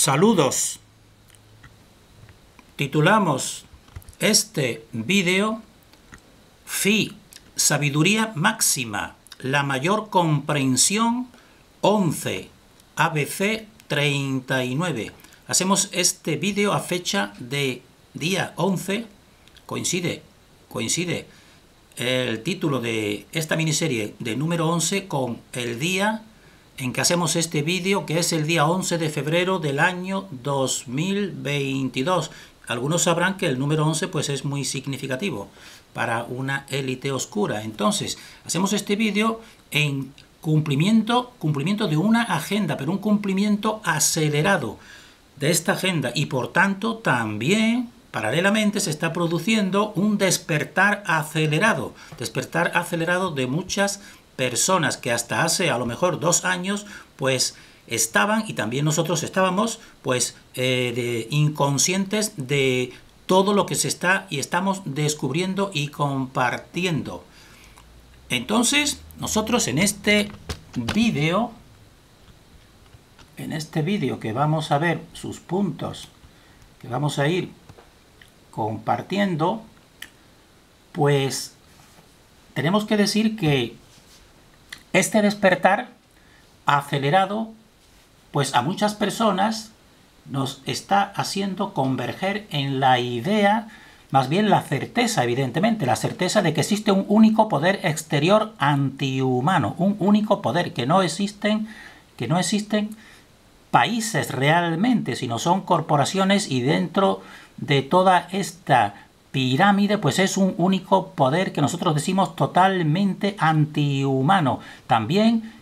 Saludos. Titulamos este vídeo Phi, sabiduría máxima, la mayor comprensión 11, ABC 39. Hacemos este vídeo a fecha de día 11, coincide el título de esta miniserie de número 11 con el día en que hacemos este vídeo, que es el día 11 de febrero del año 2022. Algunos sabrán que el número 11 pues es muy significativo para una élite oscura. Entonces, hacemos este vídeo en cumplimiento de una agenda, pero un cumplimiento acelerado de esta agenda, y por tanto también paralelamente se está produciendo un despertar acelerado de muchas personas que hasta hace a lo mejor 2 años pues estaban, y también nosotros estábamos, pues inconscientes de todo lo que se está y estamos descubriendo y compartiendo. Entonces, nosotros en este vídeo que vamos a ver sus puntos, que vamos a ir compartiendo, pues tenemos que decir que este despertar acelerado, pues a muchas personas nos está haciendo converger en la idea, más bien la certeza, evidentemente, la certeza de que existe un único poder exterior antihumano, un único poder, que no existen países realmente, sino son corporaciones, y dentro de toda esta pirámide pues es un único poder que nosotros decimos totalmente antihumano. También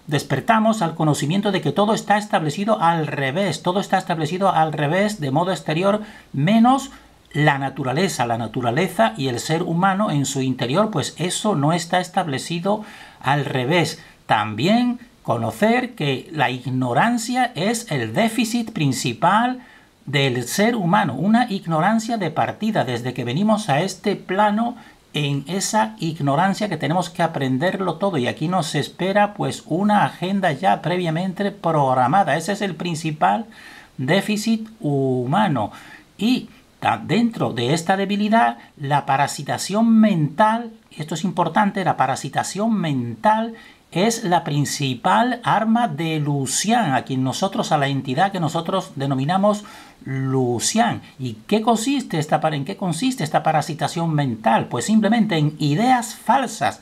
despertamos al conocimiento de que todo está establecido al revés, de modo exterior, menos la naturaleza y el ser humano en su interior, pues eso no está establecido al revés. También conocer que la ignorancia es el déficit principal del ser humano, una ignorancia de partida. Desde que venimos a este plano, en esa ignorancia que tenemos que aprenderlo todo, y aquí nos espera pues una agenda ya previamente programada. Ese es el principal déficit humano. Y dentro de esta debilidad, la parasitación mental, esto es importante, la parasitación mental es la principal arma de Lucian, a la entidad que nosotros denominamos Lucian. ¿Y en qué consiste esta parasitación mental? Pues simplemente en ideas falsas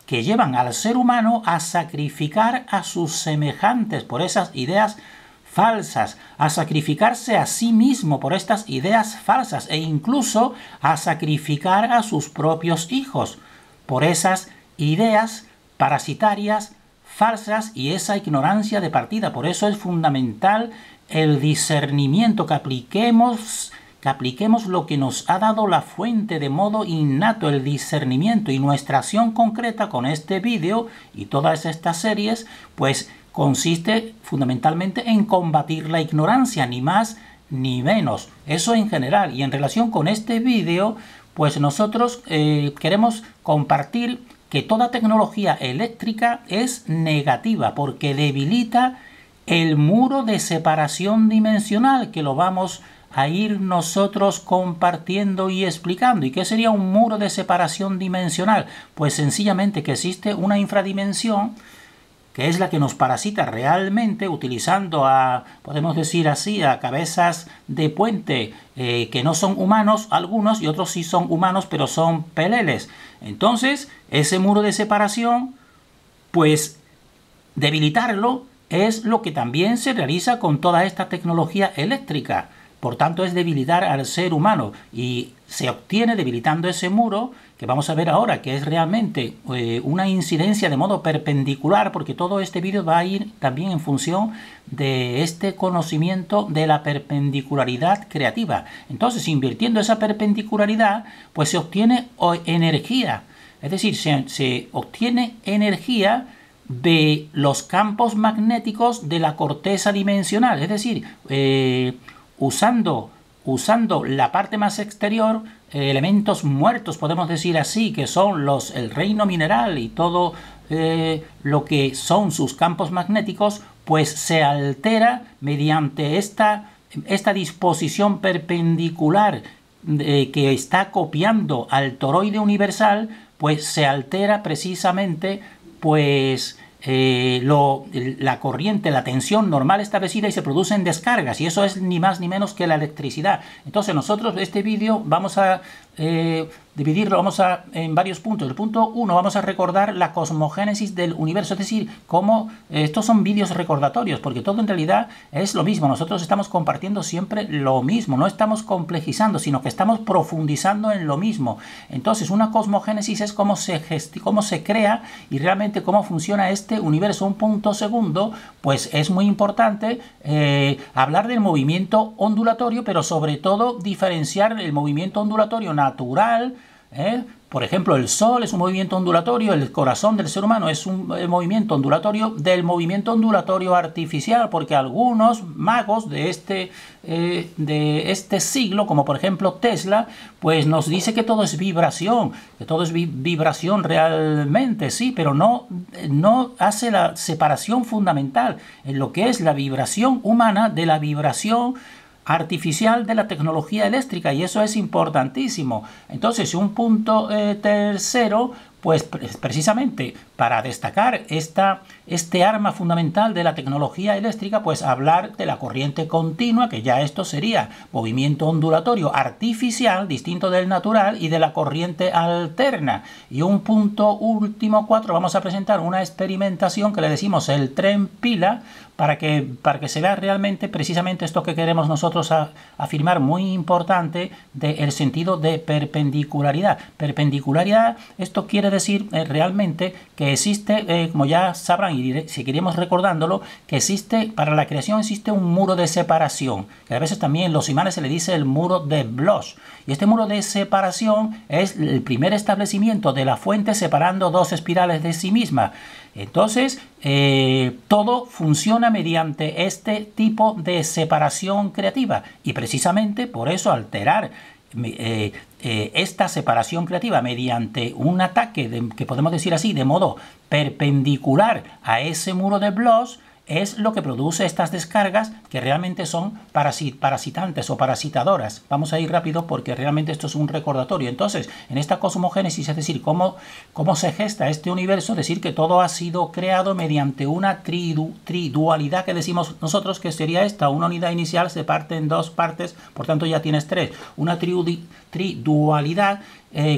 que llevan al ser humano a sacrificar a sus semejantes por esas ideas falsas, a sacrificarse a sí mismo por estas ideas falsas, e incluso a sacrificar a sus propios hijos por esas ideas parasitarias, falsas, y esa ignorancia de partida. Por eso es fundamental el discernimiento, que apliquemos lo que nos ha dado la fuente de modo innato, el discernimiento. Y nuestra acción concreta con este vídeo y todas estas series, pues consiste fundamentalmente en combatir la ignorancia, ni más ni menos. Eso en general. Y en relación con este vídeo, pues nosotros queremos compartir que toda tecnología eléctrica es negativa porque debilita el muro de separación dimensional, que lo vamos a ir nosotros compartiendo y explicando. ¿Y qué sería un muro de separación dimensional? Pues sencillamente que existe una infradimensión que es la que nos parasita realmente, utilizando podemos decir así, a cabezas de puente que no son humanos algunos, y otros sí son humanos pero son peleles. Entonces, ese muro de separación, pues debilitarlo es lo que también se realiza con toda esta tecnología eléctrica. Por tanto, es debilitar al ser humano, y se obtiene debilitando ese muro, que vamos a ver ahora, que es realmente una incidencia de modo perpendicular, porque todo este vídeo va a ir también en función de este conocimiento de la perpendicularidad creativa. Entonces, invirtiendo esa perpendicularidad, pues se obtiene energía. Es decir, se obtiene energía de los campos magnéticos de la corteza dimensional. Es decir, usando la parte más exterior, elementos muertos, podemos decir así, que son el reino mineral y todo lo que son sus campos magnéticos, pues se altera mediante esta disposición perpendicular que está copiando al toroide universal, pues se altera precisamente pues la corriente, la tensión normal establecida y se producen descargas, y eso es ni más ni menos que la electricidad. Entonces nosotros este vídeo vamos a dividirlo en varios puntos. El punto 1, vamos a recordar la cosmogénesis del universo, es decir, cómo estos son vídeos recordatorios, porque todo en realidad es lo mismo. Nosotros estamos compartiendo siempre lo mismo, no estamos complejizando, sino que estamos profundizando en lo mismo. Entonces, una cosmogénesis es cómo se crea y realmente cómo funciona este universo. Un punto segundo, pues es muy importante hablar del movimiento ondulatorio, pero sobre todo diferenciar el movimiento ondulatorio natural. Por ejemplo, el Sol es un movimiento ondulatorio, el corazón del ser humano es un movimiento ondulatorio del movimiento ondulatorio artificial, porque algunos magos de este siglo, como por ejemplo Tesla, pues nos dice que todo es vibración, realmente, sí, pero no hace la separación fundamental en lo que es la vibración humana de la vibración artificial de la tecnología eléctrica, y eso es importantísimo. Entonces, un punto tercero, pues precisamente para destacar este arma fundamental de la tecnología eléctrica, pues hablar de la corriente continua, que ya esto sería movimiento ondulatorio artificial, distinto del natural, y de la corriente alterna. Y un punto último 4, vamos a presentar una experimentación que le decimos el tren pila, para que se vea realmente precisamente esto que queremos nosotros afirmar, muy importante, del sentido de perpendicularidad. Perpendicularidad, esto quiere decir realmente que existe, como ya sabrán y seguiremos recordándolo, que para la creación existe un muro de separación, que a veces también en los imanes se le dice el muro de Bloch. Y este muro de separación es el primer establecimiento de la fuente separando dos espirales de sí misma. Entonces, todo funciona mediante este tipo de separación creativa, y precisamente por eso alterar esta separación creativa mediante un ataque, que podemos decir así, de modo perpendicular a ese muro de Bloch, es lo que produce estas descargas que realmente son parasitantes o parasitadoras. Vamos a ir rápido porque realmente esto es un recordatorio. Entonces, en esta cosmogénesis, es decir, cómo se gesta este universo, decir que todo ha sido creado mediante una tridualidad que decimos nosotros, que sería esta: una unidad inicial se parte en dos partes, por tanto ya tienes tres. Una tridualidad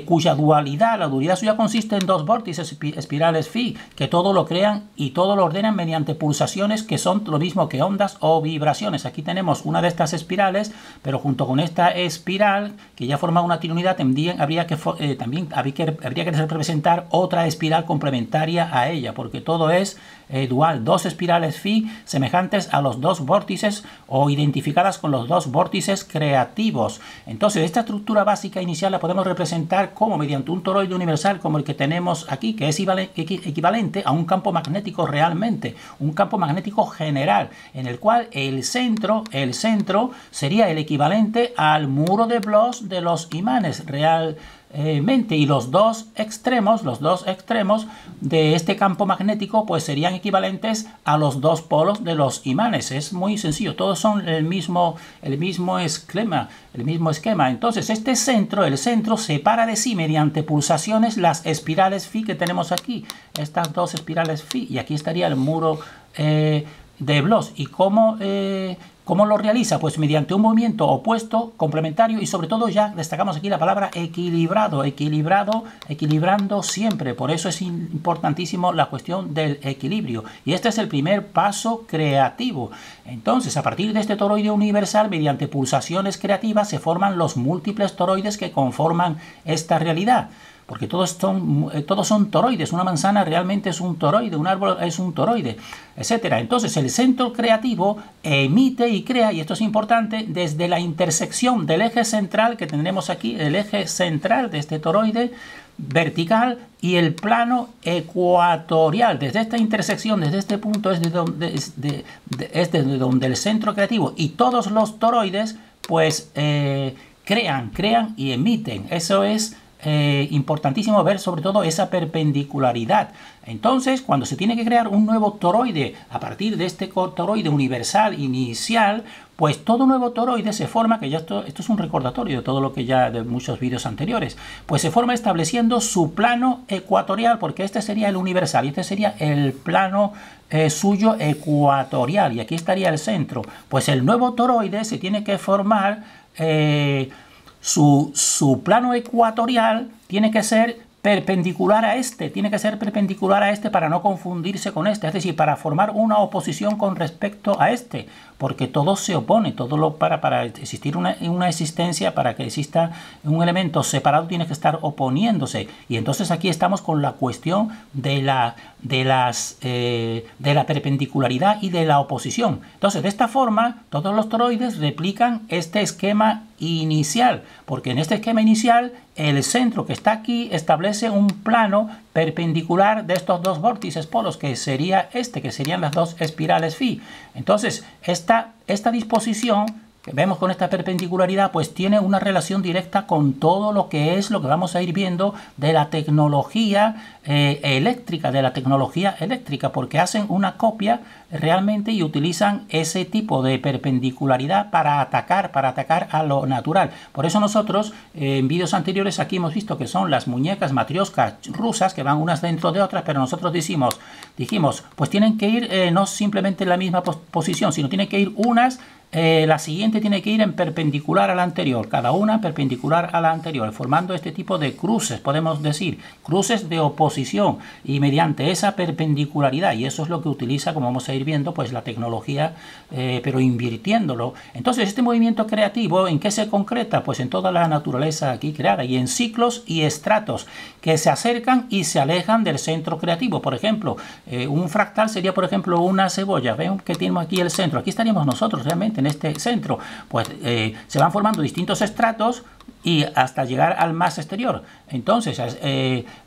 cuya dualidad, la dualidad suya consiste en dos vórtices espirales phi, que todo lo crean y todo lo ordenan mediante pulsaciones que son lo mismo que ondas o vibraciones. Aquí tenemos una de estas espirales, pero junto con esta espiral, que ya forma una triunidad, también habría que representar otra espiral complementaria a ella, porque todo es dual. Dos espirales phi semejantes a los dos vórtices o identificadas con los dos vórtices creativos. Entonces, esta estructura básica inicial la podemos representar como mediante un toroide universal como el que tenemos aquí, que es equivalente a un campo magnético realmente, un campo magnético general, en el cual el centro sería el equivalente al muro de Bloch de los imanes realmente, y los dos extremos de este campo magnético pues serían equivalentes a los dos polos de los imanes. Es muy sencillo, todos son el mismo esquema. Entonces el centro separa de sí mediante pulsaciones las espirales phi que tenemos aquí, estas dos espirales phi, y aquí estaría el muro de Bloch. ¿Y cómo lo realiza? Pues mediante un movimiento opuesto, complementario, y sobre todo ya destacamos aquí la palabra equilibrando siempre. Por eso es importantísimo la cuestión del equilibrio. Y este es el primer paso creativo. Entonces, a partir de este toroide universal, mediante pulsaciones creativas, se forman los múltiples toroides que conforman esta realidad. Porque todos son toroides. Una manzana realmente es un toroide, un árbol es un toroide, etc. Entonces el centro creativo emite y crea, y esto es importante, desde la intersección del eje central que tenemos aquí, el eje central de este toroide vertical, y el plano ecuatorial. Desde esta intersección, desde este punto, es desde donde el centro creativo y todos los toroides pues crean y emiten. Eso es importantísimo ver sobre todo esa perpendicularidad. Entonces, cuando se tiene que crear un nuevo toroide a partir de este toroide universal inicial, pues todo nuevo toroide se forma, que ya esto es un recordatorio de todo lo que ya de muchos vídeos anteriores, pues se forma estableciendo su plano ecuatorial, porque este sería el universal y este sería el plano suyo ecuatorial, y aquí estaría el centro. Pues el nuevo toroide se tiene que formar, su plano ecuatorial tiene que ser perpendicular a este, para no confundirse con este, es decir, para formar una oposición con respecto a este, porque todo se opone, para existir una existencia, para que exista un elemento separado tiene que estar oponiéndose, y entonces aquí estamos con la cuestión de la perpendicularidad y de la oposición. Entonces, de esta forma, todos los toroides replican este esquema inicial, porque en este esquema inicial el centro que está aquí establece un plano perpendicular de estos dos vórtices polos, que sería que serían las dos espirales phi. Entonces, esta disposición que vemos con esta perpendicularidad, pues tiene una relación directa con todo lo que vamos a ir viendo de la tecnología eléctrica, porque hacen una copia realmente y utilizan ese tipo de perpendicularidad para atacar a lo natural. Por eso nosotros en vídeos anteriores aquí hemos visto que son las muñecas matrioscas rusas que van unas dentro de otras, pero nosotros dijimos, pues tienen que ir no simplemente en la misma posición, sino tienen que ir unas, la siguiente tiene que ir en perpendicular a la anterior, cada una perpendicular a la anterior, formando este tipo de cruces, podemos decir, cruces de oposición, y mediante esa perpendicularidad, y eso es lo que utiliza, como vamos a ir viendo, pues la tecnología, pero invirtiéndolo. Entonces, este movimiento creativo, ¿en qué se concreta? Pues en toda la naturaleza aquí creada, y en ciclos y estratos que se acercan y se alejan del centro creativo. Por ejemplo, un fractal sería, por ejemplo, una cebolla. Ven que tenemos aquí el centro, aquí estaríamos nosotros realmente en este centro, pues se van formando distintos estratos y hasta llegar al más exterior. Entonces,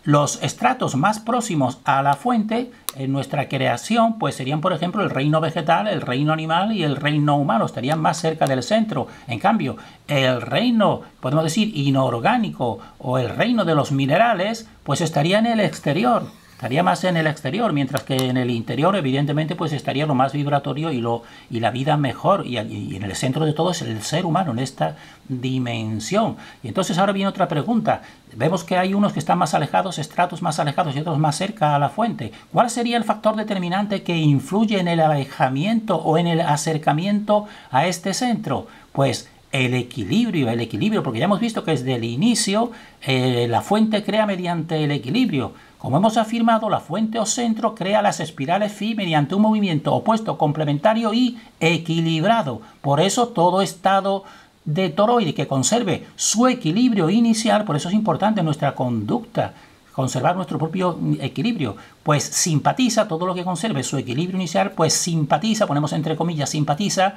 los estratos más próximos a la fuente en nuestra creación, pues serían, por ejemplo, el reino vegetal, el reino animal y el reino humano, estarían más cerca del centro. En cambio, el reino, podemos decir, inorgánico o el reino de los minerales, pues estaría en el exterior. Estaría más en el exterior, mientras que en el interior, evidentemente, pues estaría lo más vibratorio y la vida mejor. Y en el centro de todo es el ser humano, en esta dimensión. Y entonces ahora viene otra pregunta. Vemos que hay unos que están más alejados, estratos más alejados y otros más cerca a la fuente. ¿Cuál sería el factor determinante que influye en el alejamiento o en el acercamiento a este centro? Pues el equilibrio, porque ya hemos visto que desde el inicio la fuente crea mediante el equilibrio. Como hemos afirmado, la fuente o centro crea las espirales phi mediante un movimiento opuesto, complementario y equilibrado. Por eso todo estado de toroide que conserve su equilibrio inicial, por eso es importante nuestra conducta, conservar nuestro propio equilibrio, pues simpatiza, todo lo que conserve su equilibrio inicial, pues simpatiza, ponemos entre comillas, simpatiza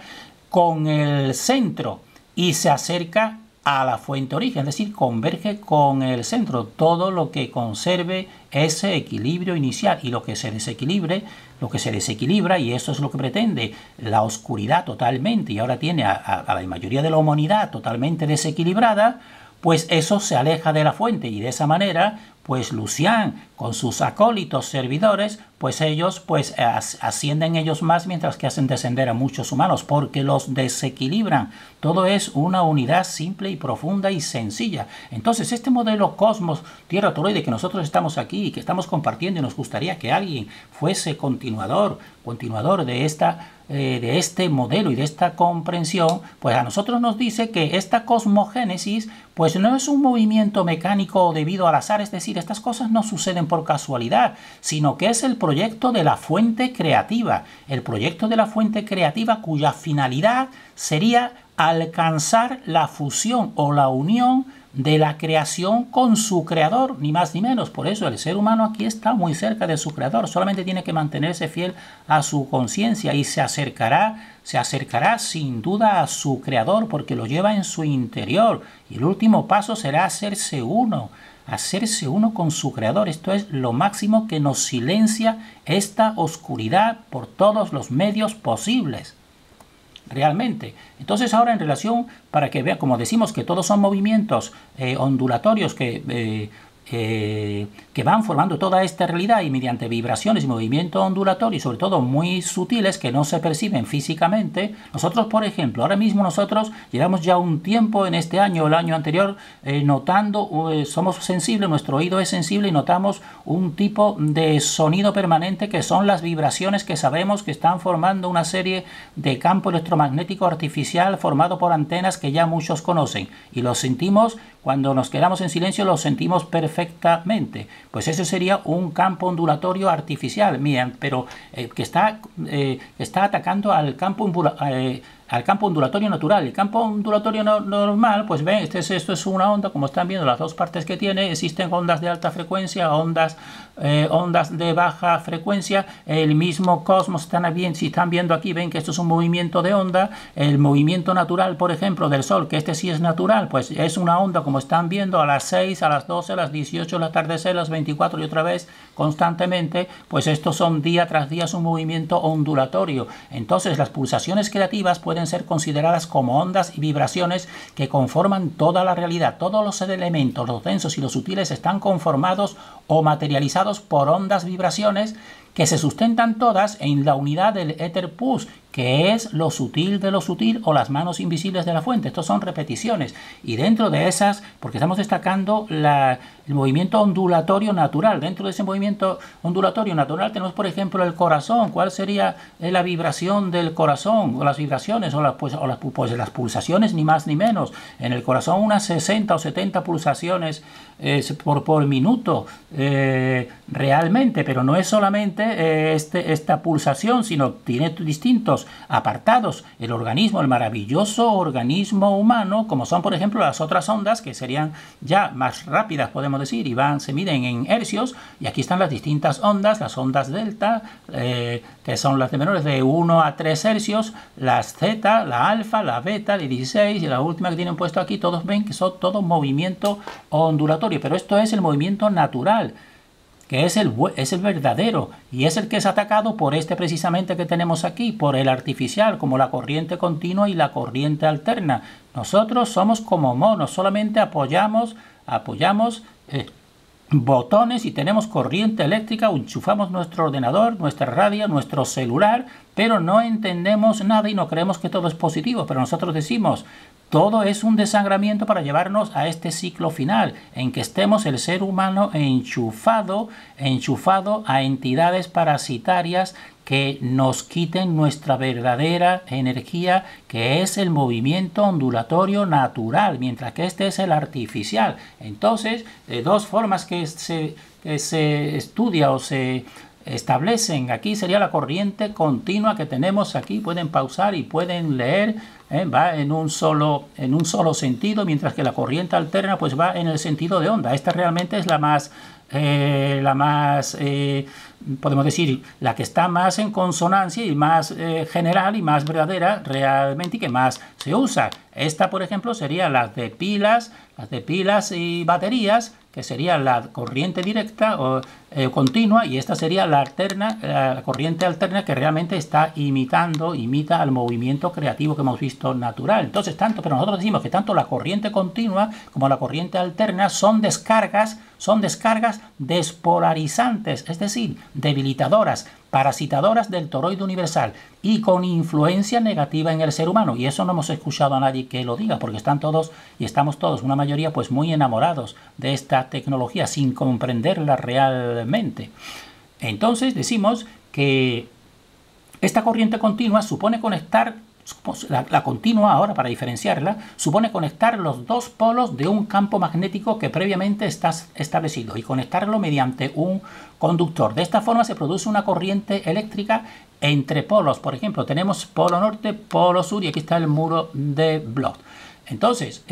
con el centro y se acerca a la fuente origen, es decir, converge con el centro, todo lo que conserve ese equilibrio inicial, y lo que se desequilibra, y eso es lo que pretende la oscuridad totalmente, y ahora tiene a la mayoría de la humanidad totalmente desequilibrada, pues eso se aleja de la fuente, y de esa manera, pues Lucian con sus acólitos servidores, pues ellos pues ascienden ellos más, mientras que hacen descender a muchos humanos, porque los desequilibran. Todo es una unidad simple y profunda y sencilla. Entonces, este modelo cosmos, tierra, toroide, que nosotros estamos aquí y que estamos compartiendo, y nos gustaría que alguien fuese continuador de este modelo y de esta comprensión, pues a nosotros nos dice que esta cosmogénesis pues no es un movimiento mecánico debido al azar, es decir, estas cosas no suceden por casualidad, sino que es el proyecto de la fuente creativa, cuya finalidad sería alcanzar la fusión o la unión de la creación con su creador, ni más ni menos. Por eso el ser humano aquí está muy cerca de su creador, solamente tiene que mantenerse fiel a su conciencia y se acercará sin duda a su creador, porque lo lleva en su interior, y el último paso será hacerse uno con su creador. Esto es lo máximo que nos silencia esta oscuridad por todos los medios posibles. realmente. Entonces ahora en relación, para que vean, como decimos que todos son movimientos ondulatorios que van formando toda esta realidad y mediante vibraciones y movimientos ondulatorios, sobre todo muy sutiles que no se perciben físicamente. Nosotros, por ejemplo, ahora mismo nosotros llevamos ya un tiempo en este año o el año anterior notando, somos sensibles, nuestro oído es sensible y notamos un tipo de sonido permanente que son las vibraciones que sabemos que están formando una serie de campo electromagnético artificial formado por antenas que ya muchos conocen y los sentimos. Cuando nos quedamos en silencio lo sentimos perfectamente. Pues eso sería un campo ondulatorio artificial, pero que está atacando al campo ondulatorio natural. El campo ondulatorio normal, pues ven, esto es una onda, como están viendo las dos partes que tiene. Existen ondas de alta frecuencia, ondas de baja frecuencia. El mismo cosmos, si están viendo aquí, ven que esto es un movimiento de onda. El movimiento natural, por ejemplo, del Sol, que este sí es natural, pues es una onda, como están viendo, a las 6, a las 12, a las 18, al atardecer, a las 24 y otra vez constantemente. Pues estos son día tras día, es un movimiento ondulatorio. Entonces las pulsaciones creativas pueden ser consideradas como ondas y vibraciones que conforman toda la realidad. Todos los elementos, los densos y los sutiles, están conformados o materializados por ondas, vibraciones que se sustentan todas en la unidad del éter pus, que es lo sutil de lo sutil o las manos invisibles de la fuente. Estos son repeticiones. Y dentro de esas, porque estamos destacando el movimiento ondulatorio natural, dentro de ese movimiento ondulatorio natural tenemos, por ejemplo, el corazón. ¿Cuál sería la vibración del corazón? O las vibraciones, pues las pulsaciones, ni más ni menos. En el corazón unas 60 o 70 pulsaciones por minuto realmente, pero no es solamente esta pulsación, sino tiene distintos apartados. El organismo, el maravilloso organismo humano, como son por ejemplo las otras ondas, que serían ya más rápidas, podemos decir, y se miden en hercios, y aquí están las distintas ondas, las ondas delta, que son las de menores de 1 a 3 hercios, las zeta, la alfa, la beta, de 16, y la última que tienen puesto aquí, todos ven que son todo movimiento ondulatorio, pero esto es el movimiento natural, que es el verdadero, y es el que es atacado por precisamente que tenemos aquí, por el artificial, como la corriente continua y la corriente alterna. Nosotros somos como monos, solamente apoyamos botones y tenemos corriente eléctrica, enchufamos nuestro ordenador, nuestra radio, nuestro celular, pero no entendemos nada y no creemos que todo es positivo. Pero nosotros decimos, todo es un desangramiento para llevarnos a este ciclo final, en que estemos el ser humano enchufado a entidades parasitarias que nos quiten nuestra verdadera energía, que es el movimiento ondulatorio natural, mientras que este es el artificial. Entonces, de dos formas que se estudia o se establecen aquí sería la corriente continua que tenemos aquí. Pueden pausar y pueden leer. Va en un solo sentido, mientras que la corriente alterna pues va en el sentido de onda. Esta realmente es la más podemos decir, la que está más en consonancia y más general y más verdadera realmente, y que más se usa. Esta, por ejemplo, sería las de pilas y baterías, que sería la corriente directa o continua, y esta sería la corriente alterna, que realmente imita al movimiento creativo que hemos visto natural. Entonces, pero nosotros decimos que tanto la corriente continua como la corriente alterna son descargas despolarizantes, es decir, debilitadoras, parasitadoras del toroide universal y con influencia negativa en el ser humano. Y eso no hemos escuchado a nadie que lo diga, porque estamos todos, una mayoría, pues muy enamorados de esta tecnología sin comprenderla realmente. Entonces decimos que esta corriente continua supone conectar, la continua ahora, para diferenciarla, supone conectar los dos polos de un campo magnético que previamente está establecido y conectarlo mediante un conductor. De esta forma se produce una corriente eléctrica entre polos. Por ejemplo, tenemos polo norte, polo sur, y aquí está el muro de Bloch. Entonces,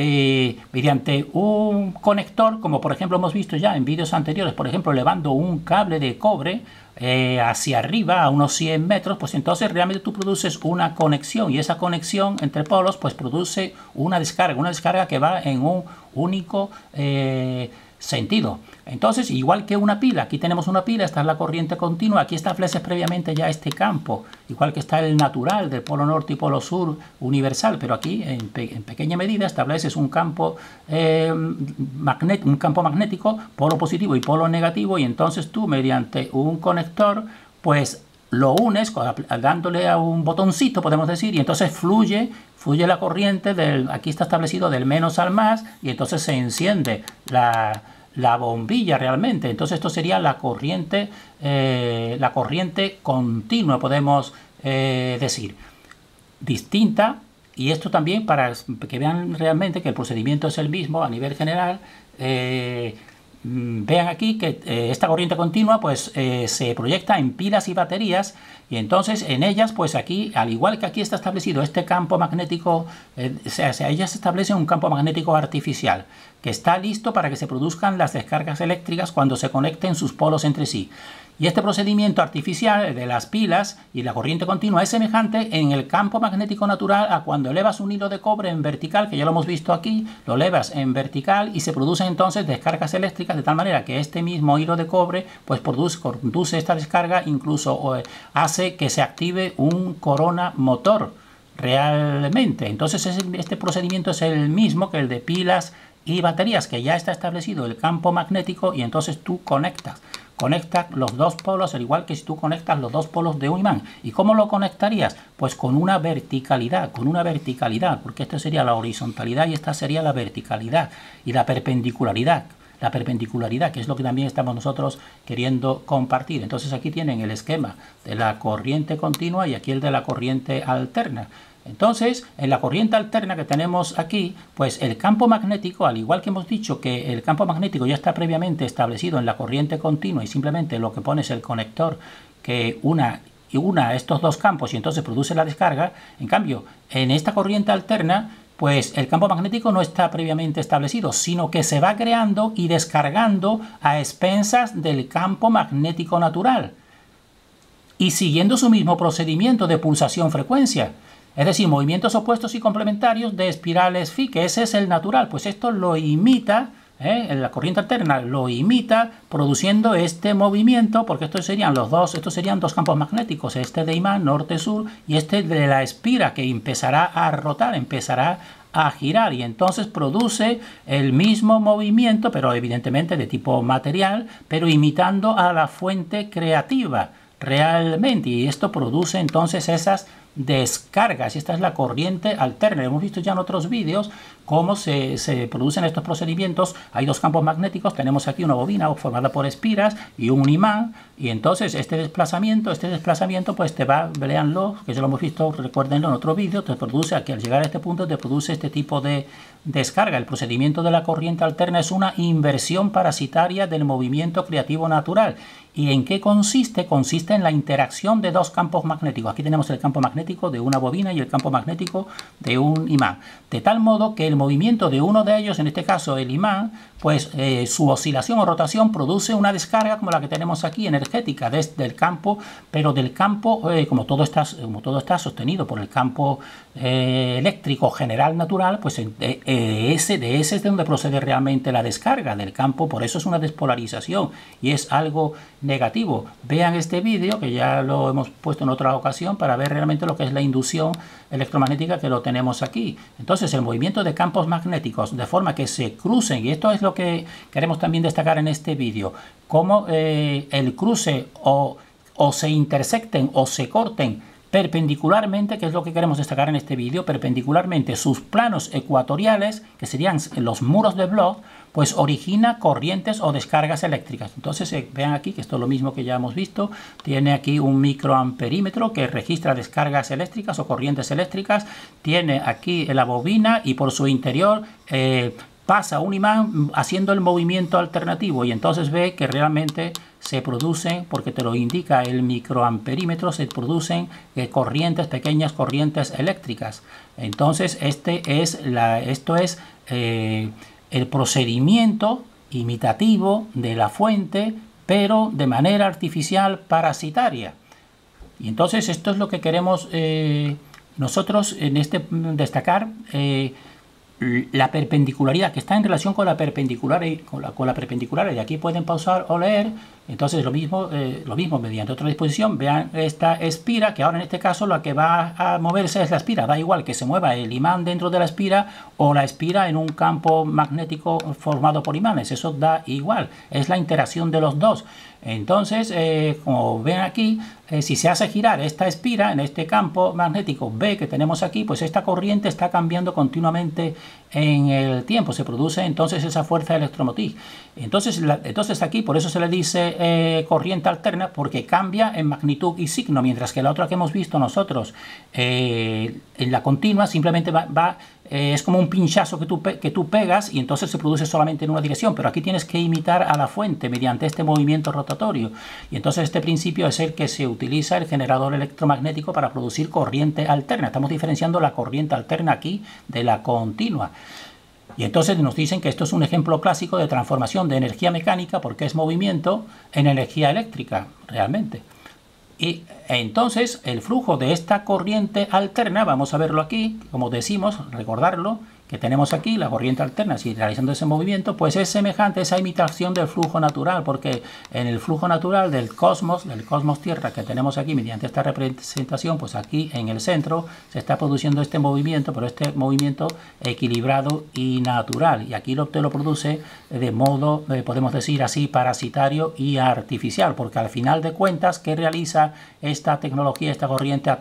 mediante un conector, como por ejemplo hemos visto ya en vídeos anteriores, por ejemplo, llevando un cable de cobre hacia arriba a unos 100 metros, pues entonces realmente tú produces una conexión, y esa conexión entre polos pues produce una descarga que va en un único sentido. Entonces, igual que una pila, aquí tenemos una pila, esta es la corriente continua, aquí estableces previamente ya este campo, igual que está el natural del polo norte y polo sur universal, pero aquí en pequeña medida estableces un campo, magnético, polo positivo y polo negativo, y entonces tú mediante un conector, pues lo unes dándole a un botoncito, podemos decir, y entonces fluye la corriente aquí está establecido del menos al más, y entonces se enciende la bombilla realmente. Entonces esto sería la corriente continua, podemos decir. Distinta, y esto también para que vean realmente que el procedimiento es el mismo a nivel general. Vean aquí que esta corriente continua pues se proyecta en pilas y baterías, y entonces en ellas pues aquí, al igual que aquí está establecido este campo magnético, ellas establecen un campo magnético artificial que está listo para que se produzcan las descargas eléctricas cuando se conecten sus polos entre sí. Y este procedimiento artificial de las pilas y la corriente continua es semejante en el campo magnético natural a cuando elevas un hilo de cobre en vertical, que ya lo hemos visto aquí, lo elevas en vertical y se producen entonces descargas eléctricas de tal manera que este mismo hilo de cobre pues conduce esta descarga, incluso hace que se active un corona motor realmente. Entonces este procedimiento es el mismo que el de pilas y baterías, que ya está establecido el campo magnético, y entonces tú conectas los dos polos, al igual que si tú conectas los dos polos de un imán. ¿Y cómo lo conectarías? Pues con una verticalidad, porque esta sería la horizontalidad y esta sería la verticalidad, y la perpendicularidad, que es lo que también estamos nosotros queriendo compartir. Entonces aquí tienen el esquema de la corriente continua y aquí el de la corriente alterna. Entonces, en la corriente alterna que tenemos aquí, pues el campo magnético, al igual que hemos dicho que el campo magnético ya está previamente establecido en la corriente continua y simplemente lo que pone es el conector que una estos dos campos y entonces produce la descarga. En cambio, en esta corriente alterna, pues el campo magnético no está previamente establecido, sino que se va creando y descargando a expensas del campo magnético natural y siguiendo su mismo procedimiento de pulsación-frecuencia. Es decir, movimientos opuestos y complementarios de espirales phi, que ese es el natural. Pues esto lo imita, la corriente alterna lo imita produciendo este movimiento, porque estos serían dos campos magnéticos, este de imán norte-sur y este de la espira, que empezará a rotar, empezará a girar, y entonces produce el mismo movimiento, pero evidentemente de tipo material, pero imitando a la fuente creativa realmente, y esto produce entonces esas descargas, y esta es la corriente alterna. Hemos visto ya en otros vídeos cómo se producen estos procedimientos. Hay dos campos magnéticos, tenemos aquí una bobina formada por espiras y un imán, y entonces este desplazamiento pues te va, véanlo, que ya lo hemos visto, recuérdenlo en otro vídeo, te produce, aquí al llegar a este punto te produce este tipo de descarga. El procedimiento de la corriente alterna es una inversión parasitaria del movimiento creativo natural. ¿Y en qué consiste? Consiste en la interacción de dos campos magnéticos. Aquí tenemos el campo magnético de una bobina y el campo magnético de un imán. De tal modo que el movimiento de uno de ellos, en este caso el imán, pues su oscilación o rotación produce una descarga como la que tenemos aquí, energética, desde el campo, pero del campo, como todo está sostenido por el campo eléctrico general natural, pues de ese es de donde procede realmente la descarga del campo. Por eso es una despolarización y es algo negativo. Vean este vídeo, que ya lo hemos puesto en otra ocasión, para ver realmente lo que es la inducción electromagnética, que lo tenemos aquí. Entonces el movimiento de campos magnéticos de forma que se crucen, y esto es lo que queremos también destacar en este vídeo, cómo el cruce o se intersecten o se corten perpendicularmente, que es lo que queremos destacar en este vídeo, perpendicularmente sus planos ecuatoriales, que serían los muros de Bloch, pues origina corrientes o descargas eléctricas. Entonces vean aquí que esto es lo mismo que ya hemos visto. Tiene aquí un microamperímetro que registra descargas eléctricas o corrientes eléctricas. Tiene aquí la bobina y por su interior pasa un imán haciendo el movimiento alternativo, y entonces ve que realmente se producen, porque te lo indica el microamperímetro, se producen pequeñas corrientes eléctricas. Entonces esto es el procedimiento imitativo de la fuente, pero de manera artificial parasitaria. Y entonces esto es lo que queremos nosotros en destacar. la perpendicularidad, que está en relación con la perpendicular, con la perpendicular, y aquí pueden pausar o leer. Entonces lo mismo mediante otra disposición. Vean esta espira, que ahora en este caso lo que va a moverse es la espira. Da igual que se mueva el imán dentro de la espira o la espira en un campo magnético formado por imanes, eso da igual, es la interacción de los dos. Entonces, como ven aquí, si se hace girar esta espira en este campo magnético B que tenemos aquí, pues esta corriente está cambiando continuamente en el tiempo. Se produce entonces esa fuerza electromotriz. Entonces aquí por eso se le dice corriente alterna, porque cambia en magnitud y signo, mientras que la otra que hemos visto nosotros en la continua simplemente es como un pinchazo que tú pegas y entonces se produce solamente en una dirección, pero aquí tienes que imitar a la fuente mediante este movimiento rotatorio. Y entonces este principio es el que se utiliza el generador electromagnético para producir corriente alterna. Estamos diferenciando la corriente alterna aquí de la continua. Y entonces nos dicen que esto es un ejemplo clásico de transformación de energía mecánica, porque es movimiento, en energía eléctrica, realmente. Y entonces el flujo de esta corriente alterna, vamos a verlo aquí, como decimos, recordarlo, que tenemos aquí la corriente alterna, si realizando ese movimiento, pues es semejante a esa imitación del flujo natural, porque en el flujo natural del cosmos Tierra que tenemos aquí mediante esta representación, pues aquí en el centro se está produciendo este movimiento, pero este movimiento equilibrado y natural, y aquí te lo produce de modo, podemos decir así, parasitario y artificial, porque al final de cuentas, ¿qué realiza esta tecnología, esta corriente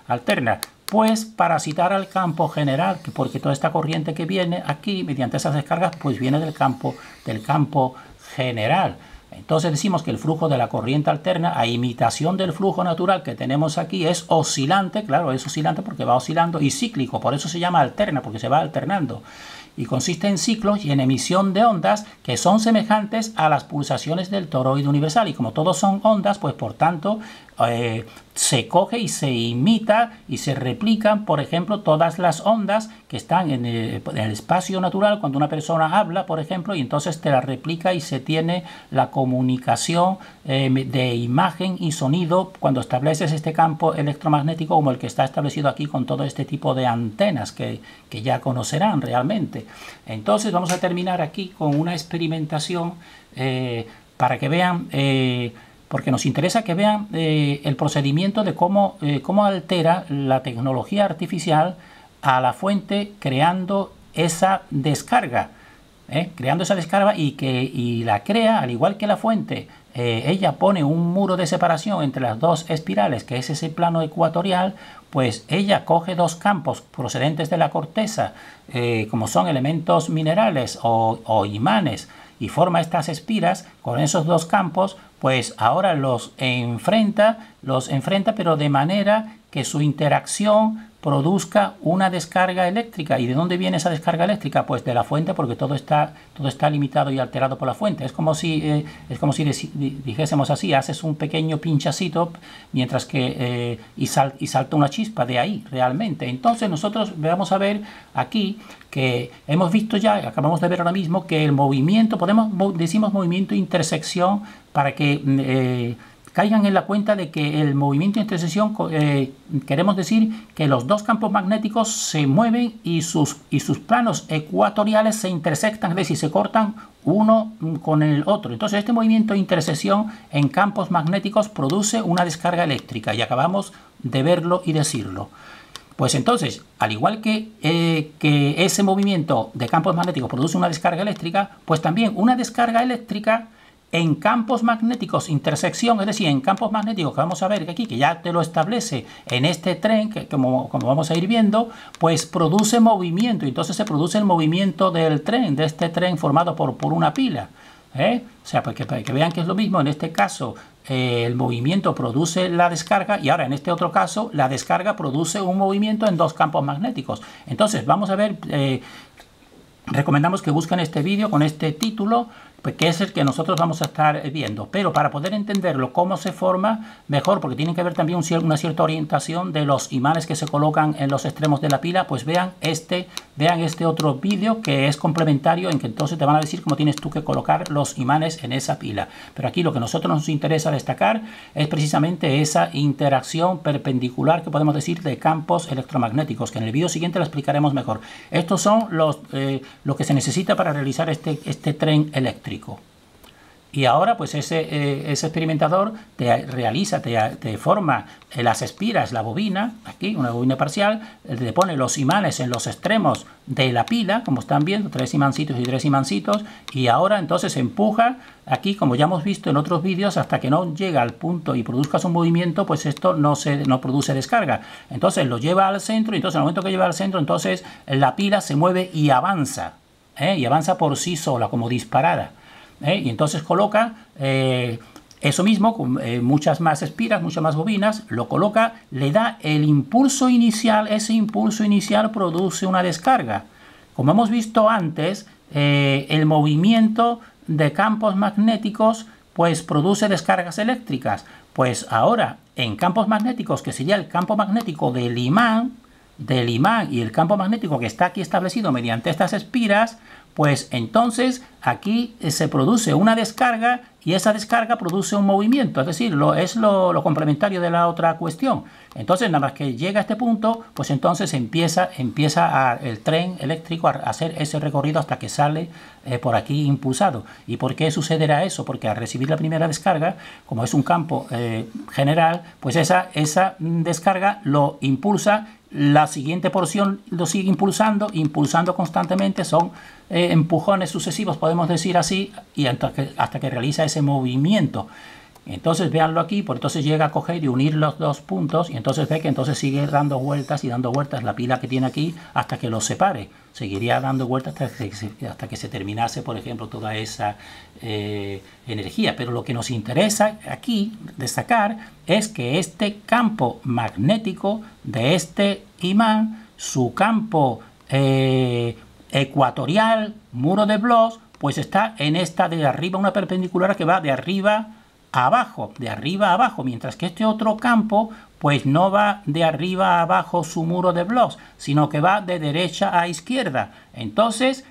alterna? Pues parasitar al campo general, porque toda esta corriente que viene aquí mediante esas descargas pues viene del campo general. Entonces decimos que el flujo de la corriente alterna, a imitación del flujo natural que tenemos aquí, es oscilante, claro, es oscilante porque va oscilando, y cíclico, por eso se llama alterna, porque se va alternando. Y consiste en ciclos y en emisión de ondas que son semejantes a las pulsaciones del toroide universal. Y como todos son ondas, pues por tanto se coge y se imita y se replican, por ejemplo, todas las ondas que están en el espacio natural cuando una persona habla, por ejemplo, y entonces te la replica y se tiene la comunicación de imagen y sonido cuando estableces este campo electromagnético como el que está establecido aquí con todo este tipo de antenas que ya conocerán realmente. Entonces vamos a terminar aquí con una experimentación para que vean, porque nos interesa que vean el procedimiento de cómo altera la tecnología artificial a la fuente creando esa descarga. Creando esa descarga y la crea, al igual que la fuente, ella pone un muro de separación entre las dos espirales, que es ese plano ecuatorial, pues ella coge dos campos procedentes de la corteza, como son elementos minerales o imanes, y forma estas espiras con esos dos campos, pues ahora los enfrenta, pero de manera que su interacción produzca una descarga eléctrica. ¿Y de dónde viene esa descarga eléctrica? Pues de la fuente, porque todo está limitado y alterado por la fuente. Es como si dijésemos así, haces un pequeño pinchacito mientras que y salta una chispa de ahí realmente. Entonces nosotros vamos a ver aquí que hemos visto ya, acabamos de ver ahora mismo, que el movimiento, decimos movimiento intersección para que caigan en la cuenta de que el movimiento de intersección, queremos decir que los dos campos magnéticos se mueven y sus planos ecuatoriales se intersectan, es decir, se cortan uno con el otro. Entonces este movimiento de intersección en campos magnéticos produce una descarga eléctrica, y acabamos de verlo y decirlo. Pues entonces, al igual que ese movimiento de campos magnéticos produce una descarga eléctrica, pues también una descarga eléctrica en campos magnéticos intersección, es decir, en campos magnéticos que vamos a ver aquí, que ya te lo establece en este tren, que como vamos a ir viendo, pues produce movimiento. Entonces se produce el movimiento del tren, de este tren formado por una pila. O sea, para que vean que es lo mismo. En este caso el movimiento produce la descarga, y ahora en este otro caso la descarga produce un movimiento en dos campos magnéticos. Entonces vamos a ver, recomendamos que busquen este vídeo con este título, pues que es el que nosotros vamos a estar viendo. Pero para poder entenderlo, cómo se forma, mejor, porque tiene que ver también una cierta orientación de los imanes que se colocan en los extremos de la pila, pues vean este otro vídeo que es complementario, en que entonces te van a decir cómo tienes tú que colocar los imanes en esa pila. Pero aquí lo que a nosotros nos interesa destacar es precisamente esa interacción perpendicular que podemos decir de campos electromagnéticos, que en el vídeo siguiente lo explicaremos mejor. Estos son lo que se necesita para realizar este tren eléctrico. Y ahora pues ese experimentador te forma las espiras, la bobina, aquí una bobina parcial, le pone los imanes en los extremos de la pila, como están viendo, 3 imancitos y 3 imancitos, y ahora entonces empuja aquí, como ya hemos visto en otros vídeos, hasta que no llega al punto y produzcas un movimiento, pues esto no produce descarga. Entonces lo lleva al centro, y entonces en el momento que lleva al centro, entonces la pila se mueve y avanza por sí sola, como disparada. Y entonces coloca eso mismo, con muchas más espiras, muchas más bobinas, lo coloca, le da el impulso inicial, ese impulso inicial produce una descarga. Como hemos visto antes, el movimiento de campos magnéticos pues produce descargas eléctricas. Pues ahora, en campos magnéticos, que sería el campo magnético del imán y el campo magnético que está aquí establecido mediante estas espiras, pues entonces aquí se produce una descarga y esa descarga produce un movimiento, es decir, es lo complementario de la otra cuestión. Entonces, nada más que llega a este punto, pues entonces empieza el tren eléctrico a hacer ese recorrido hasta que sale por aquí impulsado. ¿Y por qué sucederá eso? Porque al recibir la primera descarga, como es un campo general, pues esa descarga lo impulsa. La siguiente porción lo sigue impulsando constantemente, son empujones sucesivos, podemos decir así, y hasta que realiza ese movimiento. Entonces véanlo aquí, pues entonces llega a coger y unir los dos puntos, y entonces ve que entonces sigue dando vueltas y dando vueltas la pila que tiene aquí hasta que los separe. Seguiría dando vueltas hasta que se terminase, por ejemplo, toda esa energía. Pero lo que nos interesa aquí destacar es que este campo magnético de este imán, su campo ecuatorial, muro de Bloch, pues está en esta de arriba, una perpendicular que va de arriba a abajo, mientras que este otro campo pues no va de arriba a abajo su muro de Bloch, sino que va de derecha a izquierda. Entonces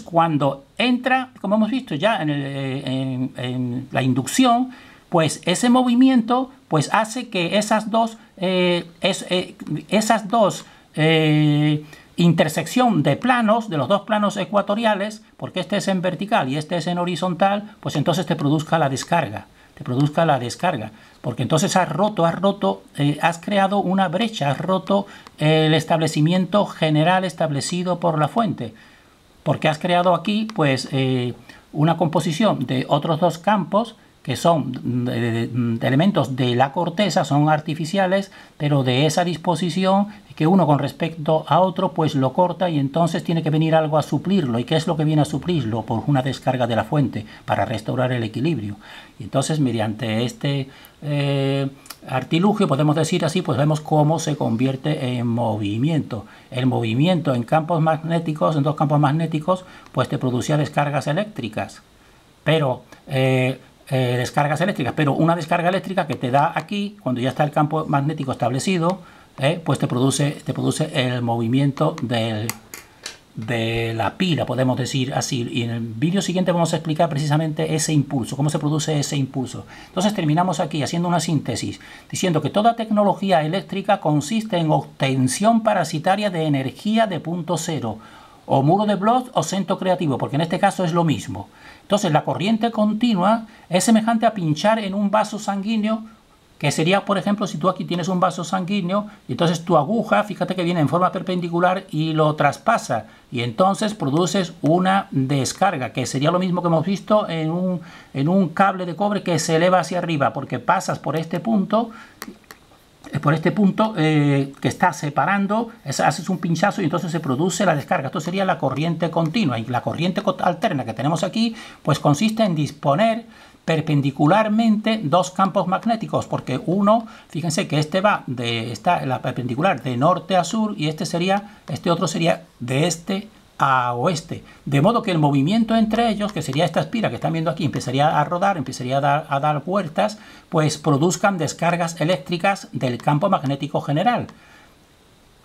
cuando entra, como hemos visto ya en la inducción, pues ese movimiento pues hace que esas dos intersección de planos, de los dos planos ecuatoriales, porque este es en vertical y este es en horizontal, pues entonces te produzca la descarga. Porque entonces has creado una brecha, has roto el establecimiento general establecido por la fuente, porque has creado aquí pues una composición de otros dos campos que son de elementos de la corteza, son artificiales, pero de esa disposición que uno con respecto a otro pues lo corta, y entonces tiene que venir algo a suplirlo. ¿Y qué es lo que viene a suplirlo? Por una descarga de la fuente para restaurar el equilibrio. Y entonces mediante este artilugio, podemos decir así, pues vemos cómo se convierte en movimiento. El movimiento en campos magnéticos, en dos campos magnéticos, pues te producía descargas eléctricas. Pero una descarga eléctrica que te da aquí, cuando ya está el campo magnético establecido, pues te produce el movimiento de la pila, podemos decir así. Y en el vídeo siguiente vamos a explicar precisamente ese impulso, cómo se produce ese impulso. Entonces terminamos aquí haciendo una síntesis, diciendo que toda tecnología eléctrica consiste en obtención parasitaria de energía de punto cero, o muro de Bloch o centro creativo, porque en este caso es lo mismo. Entonces la corriente continua es semejante a pinchar en un vaso sanguíneo, que sería, por ejemplo, si tú aquí tienes un vaso sanguíneo y entonces tu aguja, fíjate que viene en forma perpendicular y lo traspasa, y entonces produces una descarga, que sería lo mismo que hemos visto en un cable de cobre que se eleva hacia arriba, porque pasas por este punto que está separando, haces un pinchazo y entonces se produce la descarga. Esto sería la corriente continua. Y la corriente alterna que tenemos aquí pues consiste en disponer perpendicularmente dos campos magnéticos, porque uno, fíjense que está la perpendicular de norte a sur, y este otro sería de este a oeste, de modo que el movimiento entre ellos, que sería esta espira que están viendo aquí, empezaría a rodar, empezaría a dar vueltas, pues produzcan descargas eléctricas del campo magnético general.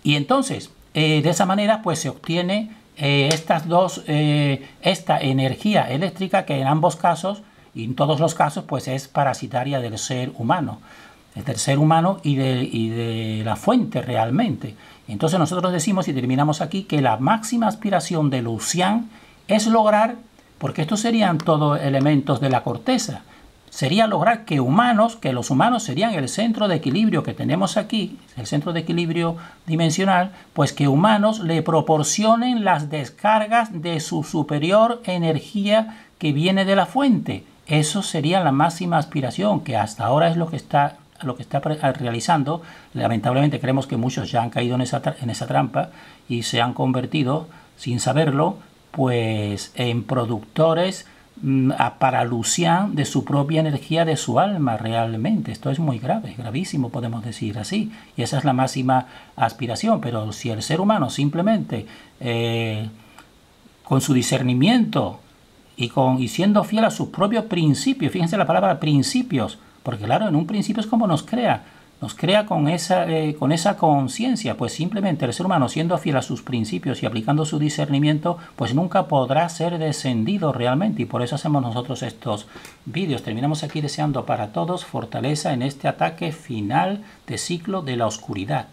Y entonces, de esa manera, pues se obtiene esta energía eléctrica que en ambos casos, y en todos los casos, pues es parasitaria del ser humano. Del ser humano y de la fuente realmente. Entonces nosotros decimos, y terminamos aquí, que la máxima aspiración de Lucian es lograr, porque estos serían todos elementos de la corteza, sería lograr que los humanos serían el centro de equilibrio que tenemos aquí, el centro de equilibrio dimensional, pues que humanos le proporcionen las descargas de su superior energía que viene de la fuente. Eso sería la máxima aspiración, que hasta ahora es lo que está realizando. Lamentablemente creemos que muchos ya han caído en esa trampa y se han convertido, sin saberlo, pues en productores para Lucian de su propia energía, de su alma realmente. Esto es muy grave, gravísimo, podemos decir así, y esa es la máxima aspiración. Pero si el ser humano simplemente con su discernimiento y siendo fiel a sus propios principios, fíjense la palabra principios, porque claro, en un principio es como nos crea con esa conciencia. Pues simplemente el ser humano, siendo fiel a sus principios y aplicando su discernimiento, pues nunca podrá ser descendido realmente, y por eso hacemos nosotros estos vídeos. Terminamos aquí deseando para todos fortaleza en este ataque final de ciclo de la oscuridad.